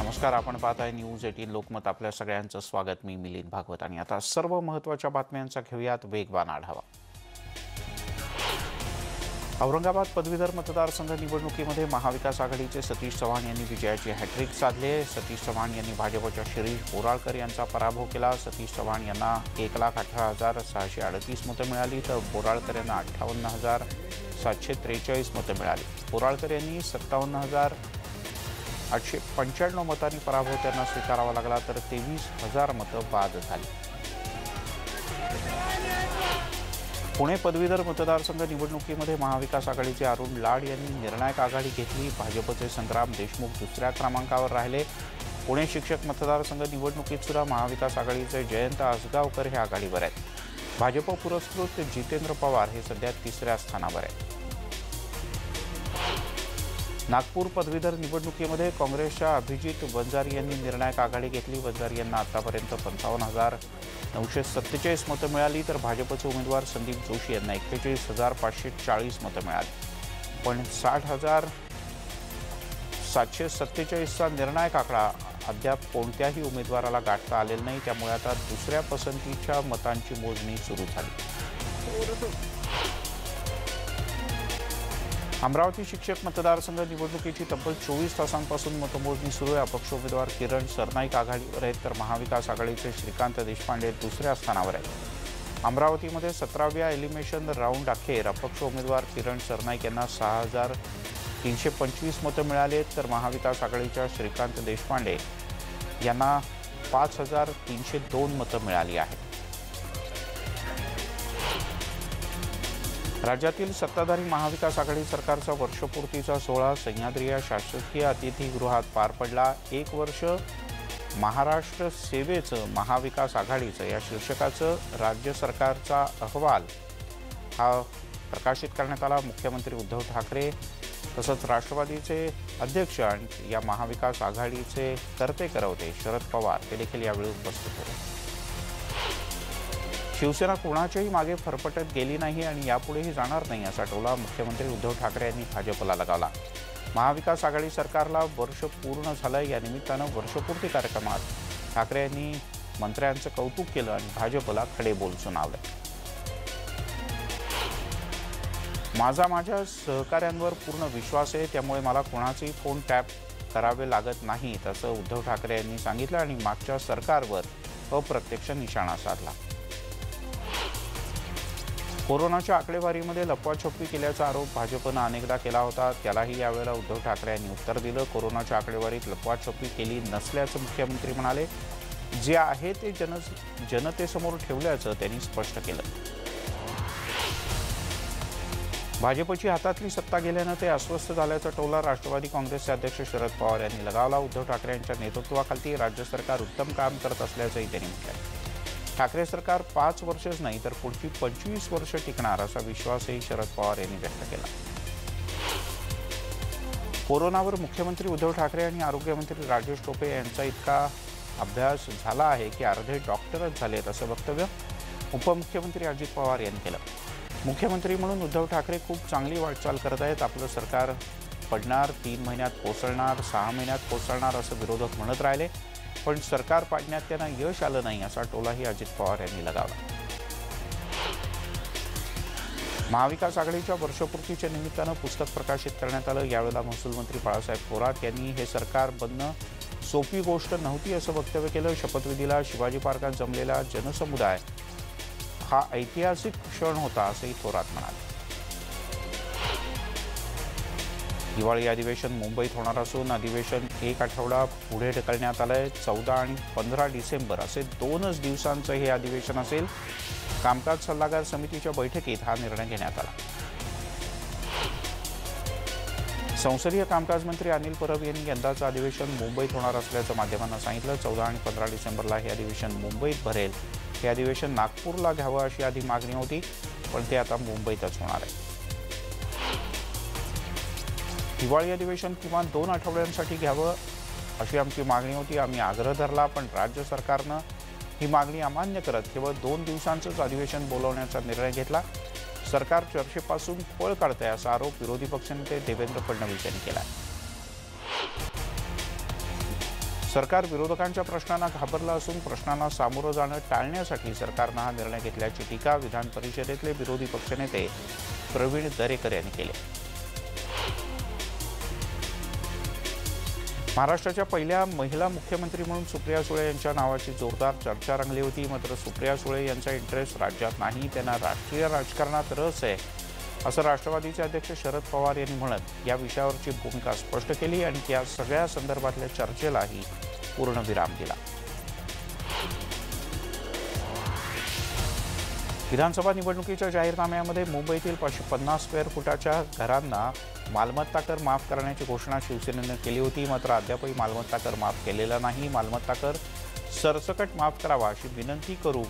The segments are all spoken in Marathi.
नमस्कार, आपण पाहत आहे न्यूज 18 लोकमत. आपल्या सगळ्यांचं स्वागत. मी मिलिंद भागवत आणि आता सर्व महत्त्वाच्या बातम्यांचा घेऊयात वेगवान आढावा. औरंगाबाद पदवीधर मतदारसंघ निवडणुकीमध्ये महाविकास आघाडीचे सतीश चव्हाण यांनी विजयाची हॅट्रिक साधली आहे. सतीश चव्हाण यांनी भाजपच्या शिरीष बोराळकर यांचा पराभव केला. सतीश चव्हाण यांना 1,18,638 मतं मिळाली, तर बोराळकर यांना 58,743 मतं मिळाली. बोराळकर यांनी 57,895 मतांनी पराभव त्यांना स्वीकारावा लागला, तर 23,000 मतं बाद झाली. पुणे पदवीधर मतदारसंघ निवडणुकीमध्ये महाविकास आघाडीचे अरुण लाड यांनी निर्णायक आघाडी घेतली. भाजपचे संग्राम देशमुख दुसऱ्या क्रमांकावर राहिले. पुणे शिक्षक मतदारसंघ निवडणुकीत सुद्धा महाविकास आघाडीचे जयंत आसगावकर हे आघाडीवर आहेत. भाजप पुरस्कृत जितेंद्र पवार हे सध्या तिसऱ्या स्थानावर आहेत. नागपूर पदवीधर निवडणुकीमध्ये काँग्रेसच्या अभिजित वंजारी यांनी निर्णायक आघाडी घेतली. वंजारी यांना आतापर्यंत 55,947 मतं मिळाली, तर भाजपचे उमेदवार संदीप जोशी यांना 41,540 मतं मिळाली. पण 60,747चा निर्णायक आकडा अद्याप कोणत्याही उमेदवाराला गाठता आलेला नाही. त्यामुळे आता दुसऱ्या पसंतीच्या मतांची मोजणी सुरू झाली. अमरावती शिक्षक मतदारसंघ निवडणुकीची तब्बल 24 तासांपासून मतमोजणी सुरू आहे. अपक्ष उमेदवार किरण सरनाईक आघाडीवर आहेत, तर महाविकास आघाडीचे श्रीकांत देशपांडे दुसऱ्या स्थानावर आहेत. अमरावतीमध्ये 17व्या एलिमिनेशन राऊंड अखेर अपक्ष उमेदवार किरण सरनाईक यांना 6,325 मतं मिळाली, तर महाविकास आघाडीच्या श्रीकांत देशपांडे यांना 5,302 मतं मिळाली आहेत. राज्यातील सत्ताधारी महाविकास आघाडी सरकारचा वर्षपूर्तीचा सोहळा सह्याद्री या शासकीय अतिथीगृहात पार पडला. 1 वर्ष महाराष्ट्र सेवेचं महाविकास आघाडीचं या शीर्षकाचं राज्य सरकारचा अहवाल हा प्रकाशित करण्यात आला. मुख्यमंत्री उद्धव ठाकरे तसंच राष्ट्रवादीचे अध्यक्ष आणि या महाविकास आघाडीचे कर्ते-करवते शरद पवार हे देखील यावेळी उपस्थित होते. शिवसेना कोणाच्याही मागे फरफटत गेली नाही आणि यापुढेही जाणार नाही असा टोला मुख्यमंत्री उद्धव ठाकरे यांनी भाजपला लगावला. महाविकास आघाडी सरकारला वर्ष पूर्ण झालं. या निमित्तानं वर्षपूर्ती कार्यक्रमात ठाकरे यांनी मंत्र्यांचं कौतुक केलं आणि भाजपला खडे बोल सुनावले. माझ्या सहकाऱ्यांवर पूर्ण विश्वास आहे, त्यामुळे मला कोणाचेही फोन टॅप करावे लागत नाहीत असं उद्धव ठाकरे यांनी सांगितलं आणि मागच्या सरकारवर अप्रत्यक्ष निशाणा साधला. कोरोनाच्या आकडेवारीमध्ये लपवाछपवी केल्याचा आरोप भाजपनं अनेकदा केला होता. त्यालाही यावेळेला उद्धव ठाकरे यांनी उत्तर दिलं. कोरोनाच्या आकडेवारीत लपवाछपवी केली नसल्याचं मुख्यमंत्री म्हणाले. जे आहे ते जनतेसमोर ठेवल्याचं त्यांनी स्पष्ट केलं. भाजपची हातातली सत्ता गेल्यानं ते अस्वस्थ झाल्याचा टोला राष्ट्रवादी काँग्रेसचे अध्यक्ष शरद पवार यांनी लगावला. उद्धव ठाकरे यांच्या नेतृत्वाखाली राज्य सरकार उत्तम काम करत असल्याचंही त्यांनी म्हटलं. ठाकरे सरकार 5 वर्षच नाही तर पुढची 25 वर्ष टिकणार असा विश्वासही शरद पवार यांनी व्यक्त केला. कोरोनावर मुख्यमंत्री उद्धव ठाकरे आणि आरोग्यमंत्री राजेश टोपे यांचा इतका अभ्यास झाला आहे की अर्धे डॉक्टरच झालेत असं वक्तव्य उपमुख्यमंत्री अजित पवार यांनी केलं. मुख्यमंत्री म्हणून उद्धव ठाकरे खूप चांगली वाटचाल करत आहेत. आपलं सरकार पडणार, 3 महिन्यात कोसळणार, 6 महिन्यात कोसळणार असं विरोधक म्हणत राहिले, पण सरकार पाडण्यात त्यांना यश आलं नाही असा टोलाही अजित पवार यांनी लगावला. महाविकास आघाडीच्या वर्षपूर्तीच्या निमित्तानं पुस्तक प्रकाशित करण्यात आलं. यावेळेला महसूल मंत्री बाळासाहेब थोरात यांनी हे सरकार बनणं सोपी गोष्ट नव्हती असं वक्तव्य केलं. शपथविधीला शिवाजी पार्कात जमलेला जनसमुदाय हा ऐतिहासिक क्षण होता असंही थोरात म्हणाले. दिवाळी अधिवेशन मुंबईत होणार असून अधिवेशन 1 आठवडा पुढे ढकलण्यात आलंय. 14 आणि 15 डिसेंबर असे 2च दिवसांचं हे अधिवेशन असेल. कामकाज सल्लागार समितीच्या बैठकीत हा निर्णय घेण्यात आला. संसदीय कामकाज मंत्री अनिल परब यांनी यंदाचं अधिवेशन मुंबईत होणार असल्याचं माध्यमांना सांगितलं. 14 आणि 15 डिसेंबरला हे अधिवेशन मुंबईत भरेल. हे अधिवेशन नागपूरला घ्यावं अशी आधी मागणी होती, पण ते आता मुंबईतच होणार आहे. दिवाळी अधिवेशन किमान 2 आठवड्यांसाठी घ्यावं अशी आमची मागणी होती. आम्ही आग्रह धरला, पण राज्य सरकारनं ही मागणी अमान्य करत केवळ 2 दिवसांचंच अधिवेशन बोलवण्याचा निर्णय घेतला. सरकार चर्चेपासून पळ काढत आहे असा आरोप विरोधी पक्षनेते देवेंद्र फडणवीस यांनी केला. सरकार विरोधकांच्या प्रश्नांना घाबरलं असून प्रश्नांना सामोरं जाणं टाळण्यासाठी सरकारनं हा निर्णय घेतल्याची टीका विधान परिषदेतले विरोधी पक्षनेते प्रवीण दरेकर यांनी केली. महाराष्ट्राच्या पहिल्या महिला मुख्यमंत्री म्हणून सुप्रिया सुळे यांच्या नावाची जोरदार चर्चा रंगली होती. मात्र सुप्रिया सुळे यांचा इंटरेस्ट राज्यात नाही, त्यांना राष्ट्रीय राजकारणात रस आहे असं राष्ट्रवादीचे अध्यक्ष शरद पवार यांनी म्हणत या विषयावरची भूमिका स्पष्ट केली आणि त्या सगळ्या संदर्भातल्या चर्चेलाही पूर्णविराम दिला. विधानसभा निवडणुकीच्या जाहीरनाम्यामध्ये मुंबईतील 550 स्क्वेअर फुटाच्या घरांना मालमत्ता कर माफ करण्याची घोषणा शिवसेनेनं केली होती. मात्र अद्यापही मालमत्ता कर माफ केलेला नाही. मालमत्ता कर सरसकट माफ करावा अशी विनंती करू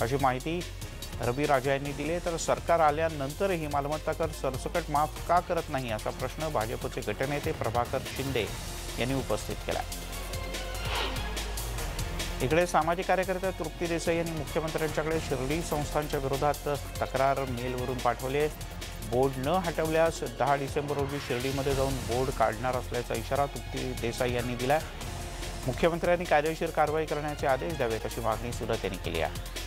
अशी माहिती रवी राजा यांनी दिली. तर सरकार आल्यानंतरही मालमत्ता कर सरसकट माफ का करत नाही असा प्रश्न भाजपचे गटनेते प्रभाकर शिंदे यांनी उपस्थित केला. इकडे सामाजिक कार्यकर्त्या तृप्ती देसाई यांनी मुख्यमंत्र्यांच्याकडे शिर्डी संस्थांच्या विरोधात तक्रार मेलवरून पाठवली. बोर्ड न हटवल्यास 10 डिसेंबर रोजी शिर्डीमध्ये जाऊन बोर्ड काढणार असल्याचा इशारा तृप्ती देसाई यांनी दिला. मुख्यमंत्र्यांनी कायदेशीर कारवाई करण्याचे आदेश द्यावेत अशी मागणी सुद्धा त्यांनी केली आहे.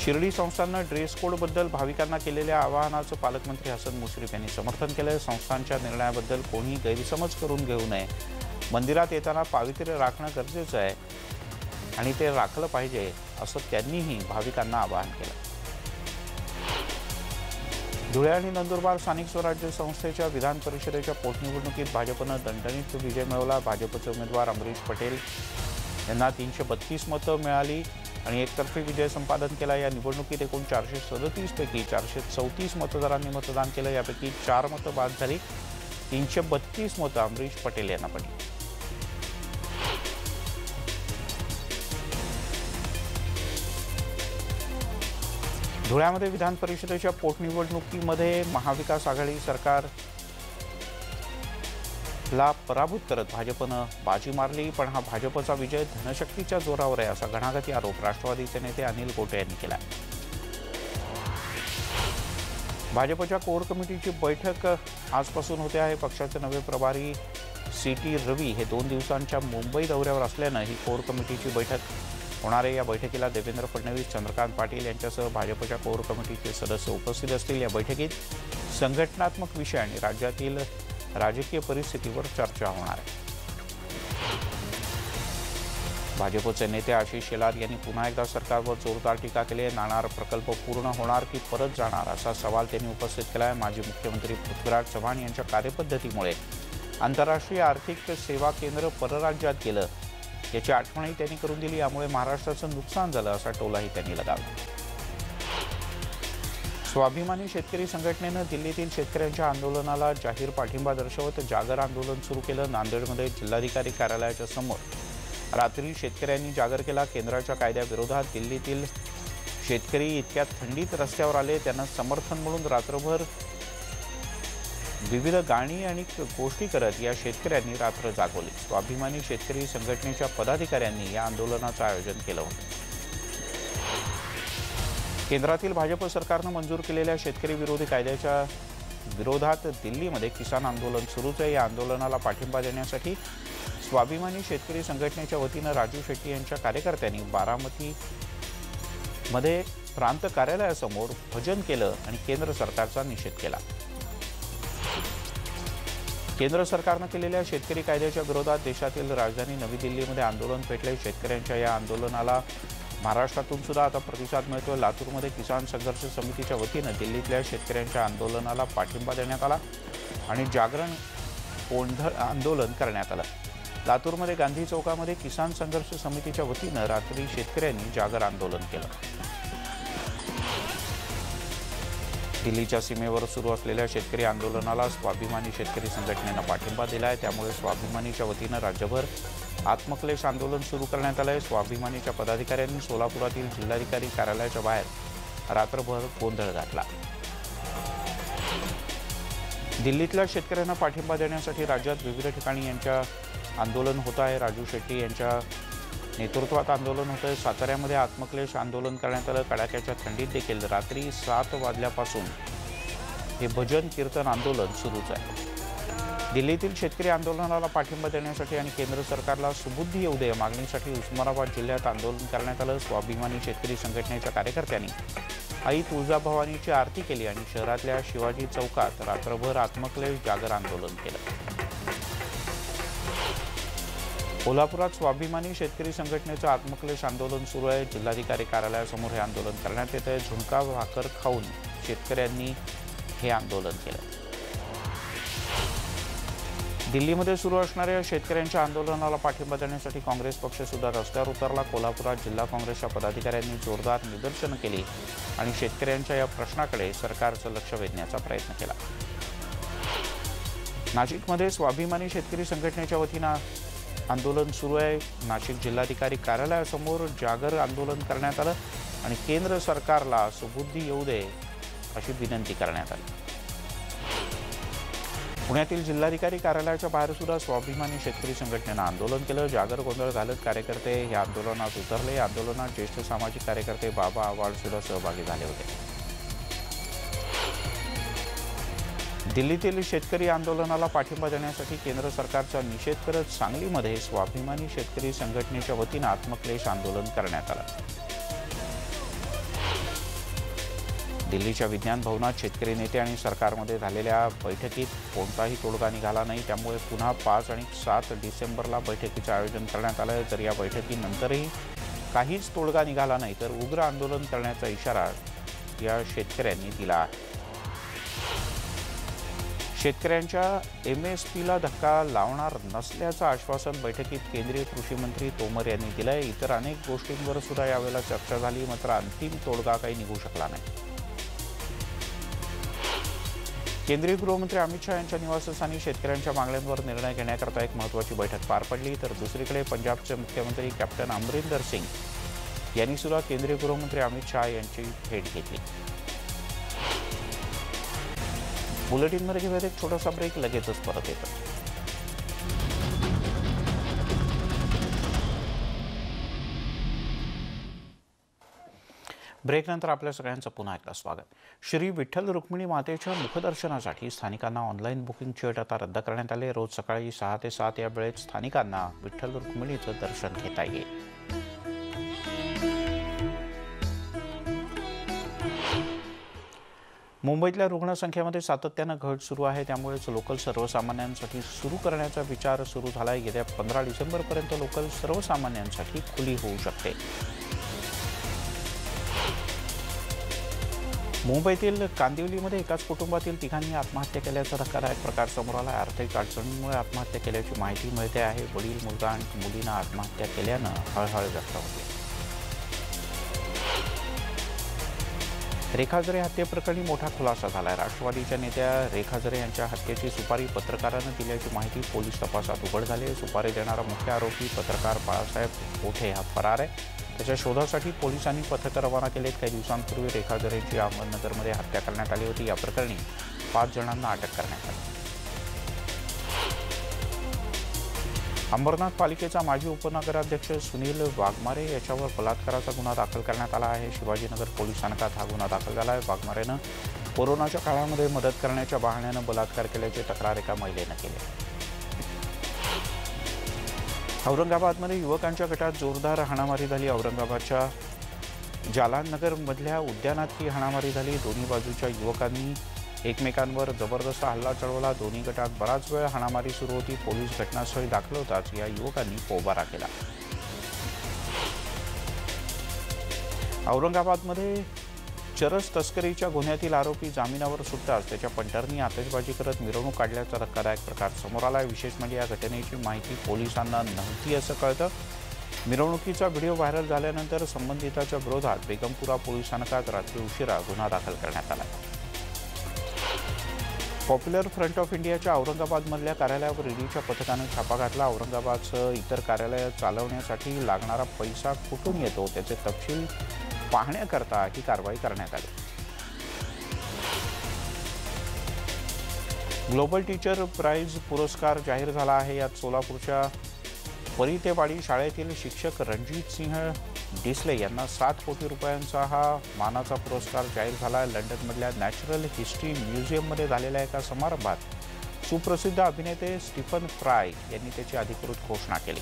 शिर्डी संस्थांनं ड्रेस कोडबद्दल भाविकांना केलेल्या आवाहनाचं पालकमंत्री हसन मुश्रीफ यांनी समर्थन केलं. संस्थांच्या निर्णयाबद्दल कोणी गैरसमज करून घेऊ नये. मंदिरात येताना पावित्र्य राखणं गरजेचं आहे आणि ते राखलं पाहिजे असं त्यांनीही भाविकांना आवाहन केलं. धुळे आणि नंदुरबार स्थानिक स्वराज्य संस्थेच्या विधान परिषदेच्या पोटनिवडणुकीत भाजपनं दणदणीत विजय मिळवला. भाजपचे उमेदवार अमरीश पटेल यांना 332 मतं मिळाली आणि एकतर्फी विजय संपादन केला. या निवडणुकीत एकूण 437 पैकी 434 मतदारांनी मतदान केलं. यापैकी 4 मतं बाद झाली. 332 मतं अमरीश पटेल यांना पडली. धुळ्यामध्ये विधान परिषदेच्या पोटनिवडणुकीमध्ये महाविकास आघाडी सरकारला पराभूत करत भाजपनं बाजी मारली. पण हा भाजपचा विजय धनशक्तीच्या जोरावर आहे असा घणाघाती आरोप राष्ट्रवादीचे नेते अनिल गोटे यांनी केला. भाजपच्या कोर कमिटीची बैठक आजपासून होते आहे. पक्षाचे नवे प्रभारी CT रवी हे 2 दिवसांच्या मुंबई दौऱ्यावर असल्यानं ही कोर कमिटीची बैठक होणार आहे. या बैठकीला देवेंद्र फडणवीस, चंद्रकांत पाटील यांच्यासह भाजपच्या कोर कमिटीचे सदस्य उपस्थित असतील. या बैठकीत संघटनात्मक विषय आणि राज्यातील राजकीय परिस्थितीवर चर्चा होणार आहे. भाजपचे नेते आशिष शेलार यांनी पुन्हा एकदा सरकारवर जोरदार टीका केली आहे. नाणार प्रकल्प पूर्ण होणार की परत जाणार असा सवाल त्यांनी उपस्थित केला आहे. माजी मुख्यमंत्री पृथ्वीराज चव्हाण यांच्या कार्यपद्धतीमुळे आंतरराष्ट्रीय आर्थिक सेवा केंद्र परराज्यात गेलं याची आठवणही त्यांनी करून दिली. यामुळे महाराष्ट्राचं नुकसान झालं असा टोलाही त्यांनी लगावला. स्वाभिमानी शेतकरी संघटनेनं दिल्लीतील शेतकऱ्यांच्या आंदोलनाला जाहीर पाठिंबा दर्शवत जागर आंदोलन सुरू केलं. नांदेडमध्ये जिल्हाधिकारी कार्यालयाच्या समोर रात्री शेतकऱ्यांनी जागर केला. केंद्राच्या कायद्याविरोधात दिल्लीतील शेतकरी इतक्या थंडीत रस्त्यावर आले. त्यांना समर्थन म्हणून रात्रभर विविध गाणी आणि गोष्टी करत या शेतकऱ्यांनी रात्र जागवली. स्वाभिमानी शेतकरी संघटनेच्या पदाधिकाऱ्यांनी या आंदोलनाचं आयोजन केलं होतं. केंद्रातील भाजप सरकारनं मंजूर केलेल्या शेतकरी विरोधी कायद्याच्या विरोधात दिल्लीमध्ये किसान आंदोलन सुरूच आहे. या आंदोलनाला पाठिंबा देण्यासाठी स्वाभिमानी शेतकरी संघटनेच्या वतीनं राजू शेट्टी यांच्या कार्यकर्त्यांनी बारामतीमध्ये प्रांत कार्यालयासमोर भजन केलं आणि केंद्र सरकारचा निषेध केला. केंद्र सरकारनं केलेल्या शेतकरी कायद्याच्या विरोधात देशातील राजधानी नवी दिल्लीमध्ये आंदोलन पेटले. शेतकऱ्यांच्या या आंदोलनाला महाराष्ट्रातून सुद्धा आता प्रतिसाद मिळतोय. लातूरमध्ये किसान संघर्ष समितीच्या वतीनं दिल्लीतल्या शेतकऱ्यांच्या आंदोलनाला पाठिंबा देण्यात आला आणि जागरण गोंधळ आंदोलन करण्यात आलं. लातूरमध्ये गांधी चौकामध्ये किसान संघर्ष समितीच्या वतीनं रात्री शेतकऱ्यांनी जागर आंदोलन केलं. दिल्लीच्या सीमेवर सुरू असलेल्या शेतकरी आंदोलनाला स्वाभिमानी शेतकरी संघटनेनं पाठिंबा दिला आहे. त्यामुळे स्वाभिमानीच्या वतीनं राज्यभर आत्मक्लेश आंदोलन सुरू करण्यात आलं आहे. स्वाभिमानीच्या पदाधिकाऱ्यांनी सोलापुरातील जिल्हाधिकारी कार्यालयाच्या बाहेर रात्रभर गोंधळ घातला. दिल्लीतल्या शेतकऱ्यांना पाठिंबा देण्यासाठी राज्यात विविध ठिकाणी यांच्या आंदोलन होत आहे. राजू शेट्टी यांच्या नेतृत्वात आंदोलन होतं आहे. साताऱ्यामध्ये आत्मक्लेश आंदोलन करण्यात आलं. कडाक्याच्या थंडीत देखील रात्री 7 वाजल्यापासून हे भजन कीर्तन आंदोलन सुरूच आहे. दिल्लीतील शेतकरी आंदोलनाला पाठिंबा देण्यासाठी आणि केंद्र सरकारला सुबुद्धी येऊ दे मागणीसाठी उस्मानाबाद जिल्ह्यात आंदोलन करण्यात आलं। स्वाभिमानी शेतकरी संघटनेच्या कार्यकर्त्यांनी आई तुळजाभवानीची आरती केली आणि शहरातल्या शिवाजी चौकात रात्रभर आत्मक्लेश जागर आंदोलन केलं। कोल्हापुरात स्वाभिमानी शेतकरी संघटनेचं आत्मक्लेश आंदोलन सुरू आहे। जिल्हाधिकारी कार्यालयासमोर हे आंदोलन करण्यात येत आहे। झुणका भाकर खाऊन शेतकऱ्यांनी हे आंदोलन केलं। दिल्लीमध्ये सुरू असणाऱ्या शेतकऱ्यांच्या आंदोलनाला पाठिंबा देण्यासाठी काँग्रेस पक्ष सुद्धा रस्त्यावर उतरला। कोल्हापुरात जिल्हा काँग्रेसच्या पदाधिकाऱ्यांनी जोरदार निदर्शनं केली आणि शेतकऱ्यांच्या या प्रश्नाकडे सरकारचं लक्ष वेधण्याचा प्रयत्न केला। नाशिकमध्ये स्वाभिमानी शेतकरी संघटनेच्या वतीनं आंदोलन सुरू आहे। नाशिक जिल्हाधिकारी कार्यालयासमोर जागर आंदोलन करण्यात आलं आणि केंद्र सरकारला सुबुद्धी येऊ दे अशी विनंती करण्यात आली। पुण्यातील जिल्हाधिकारी कार्यालयाच्या बाहेर सुद्धा स्वाभिमानी शेतकरी संघटनेनं आंदोलन केलं। जागर गोंधळ घालत कार्यकर्ते या आंदोलनात उतरले। आंदोलनात ज्येष्ठ सामाजिक कार्यकर्ते बाबा आव्हाड सुद्धा सहभागी झाले होते। दिल्लीतील शेतकरी आंदोलनाला पाठिंबा देण्यासाठी केंद्र सरकारचा निषेध करत सांगलीमध्ये स्वाभिमानी शेतकरी संघटनेच्या वतीनं आत्मक्लेश आंदोलन करण्यात आलं। दिल्लीच्या विज्ञान भवनात शेतकरी नेते आणि सरकारमध्ये झालेल्या बैठकीत कोणताही तोडगा निघाला नाही। त्यामुळे पुन्हा 5 आणि 7 डिसेंबरला बैठकीचं आयोजन करण्यात आलं। जर या बैठकीनंतरही काहीच तोडगा निघाला नाही तर उग्र आंदोलन करण्याचा इशारा या शेतकऱ्यांनी दिला आहे। शेतकऱ्यांच्या MSPला धक्का लावणार नसल्याचं आश्वासन बैठकीत केंद्रीय कृषी मंत्री तोमर यांनी दिलंय। इतर अनेक गोष्टींवर सुद्धा यावेळेला चर्चा झाली, मात्र अंतिम तोडगा काही निघू शकला नाही। केंद्रीय गृहमंत्री अमित शहा यांच्या निवासस्थानी शेतकऱ्यांच्या मागण्यांवर निर्णय घेण्याकरता एक महत्त्वाची बैठक पार पडली। तर दुसरीकडे पंजाबचे मुख्यमंत्री कॅप्टन अमरिंदर सिंग यांनी सुद्धा केंद्रीय गृहमंत्री अमित शहा यांची भेट घेतली। बुलेटिनमध्ये घेऊयात एक छोटासा ब्रेक, लगेचच परत येतो। ब्रेकनंतर आपल्या सगळ्यांचं पुन्हा एकदा स्वागत। श्री विठ्ठल रुक्मिणी मातेच्या मुखदर्शनासाठी स्थानिकांना ऑनलाईन बुकिंगची अट आता रद्द करण्यात आली। रोज सकाळी 6 ते 7 या वेळेत स्थानिकांना विठ्ठल रुक्मिणीचं दर्शन घेता येईल। मुंबईतल्या रुग्णसंख्येमध्ये सातत्यानं घट सुरू आहे, त्यामुळेच लोकल सर्वसामान्यांसाठी सुरू करण्याचा विचार सुरू झाला आहे। येत्या 15 डिसेंबरपर्यंत लोकल सर्वसामान्यांसाठी खुली होऊ शकते। मुंबईतील कांदिवलीमध्ये एकाच कुटुंबातील तिघांनी आत्महत्या केल्याचा धक्कादायक प्रकार समोर आला आहे। आर्थिक अडचणींमुळे आत्महत्या केल्याची माहिती मिळते आहे। वडील, मुलगा आणि मुलीनं आत्महत्या केल्यानं हळहळ व्यक्त होते। रेखा जरे हत्येप्रकरणी मोठा खुलासा झाला आहे। राष्ट्रवादीच्या नेत्या रेखा जरे यांच्या हत्येची सुपारी पत्रकारानं दिल्याची माहिती पोलीस तपासात उघड झाली आहे। सुपारी देणारा मुख्य आरोपी पत्रकार बाळासाहेब ओठे हा फरार आहे। त्याच्या शोधासाठी पोलिसांनी पथकं रवाना केलेत। काही दिवसांपूर्वी रेखा जरेंची अहमदनगरमध्ये हत्या करण्यात आली होती। या प्रकरणी 5 जणांना अटक करण्यात आली। अंबरनाथ पालिकेचा माजी उपनगराध्यक्ष सुनील वाघमारे याच्यावर बलात्काराचा गुन्हा दाखल करण्यात आला आहे। शिवाजीनगर पोलीस स्थानकात हा गुन्हा दाखल झाला आहे। वाघमारेनं कोरोनाच्या काळामध्ये मदत करण्याच्या बहाण्यानं बलात्कार केल्याची तक्रार एका महिलेनं केली। औरंगाबादमध्ये युवकांच्या गटात जोरदार हाणामारी झाली। औरंगाबादच्या जालाननगरमधल्या उद्यानात ही हाणामारी झाली। दोन्ही बाजूच्या युवकांनी एकमेकांवर जबरदस्त हल्ला चढवला। दोन्ही गटात बराच वेळ हाणामारी सुरू होती। पोलीस घटनास्थळी दाखल होताच या युवकांनी पोबारा केला। औरंगाबादमध्ये चरस तस्करीच्या गुन्ह्यातील आरोपी जामिनावर सुटताच त्याच्या पंटरनी आतषबाजी करत मिरवणूक काढल्याचा धक्कादायक प्रकार समोर आला आहे। विशेष म्हणजे या घटनेची माहिती पोलिसांना नव्हती असं कळतं। मिरवणुकीचा व्हिडिओ व्हायरल झाल्यानंतर संबंधिताच्या विरोधात बेगमपुरा पोलीस स्थानकात रात्री उशिरा गुन्हा दाखल करण्यात आला। पॉप्युलर फ्रंट ऑफ इंडियाच्या औरंगाबादमधल्या कार्यालयावर ईडीच्या पथकानं छापा घातला। औरंगाबादचं इतर कार्यालय चालवण्यासाठी लागणारा पैसा कुठून येतो त्याचे तपशील पाहण्याकरता ही कारवाई करण्यात आली। ग्लोबल टीचर प्राइज पुरस्कार जाहीर झाला आहे। यात सोलापूरच्या परितेवाडी शाळेतील शिक्षक रणजित सिंह डिसले यांना 7 कोटी रुपयांचा हा मानाचा पुरस्कार जाहीर झाला आहे। लंडनमधल्या नॅचरल हिस्ट्री म्युझियममध्ये झालेल्या एका समारंभात सुप्रसिद्ध अभिनेते स्टीफन फ्राय यांनी त्याची अधिकृत घोषणा केली।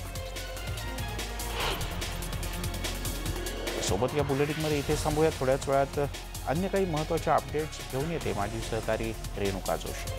सोबत या बुलेटिनमध्ये इथे थांबूया। थोड्याच वेळात अन्य काही महत्त्वाचे अपडेट्स घेऊन येते माझी सहकारी रेणुका जोशी।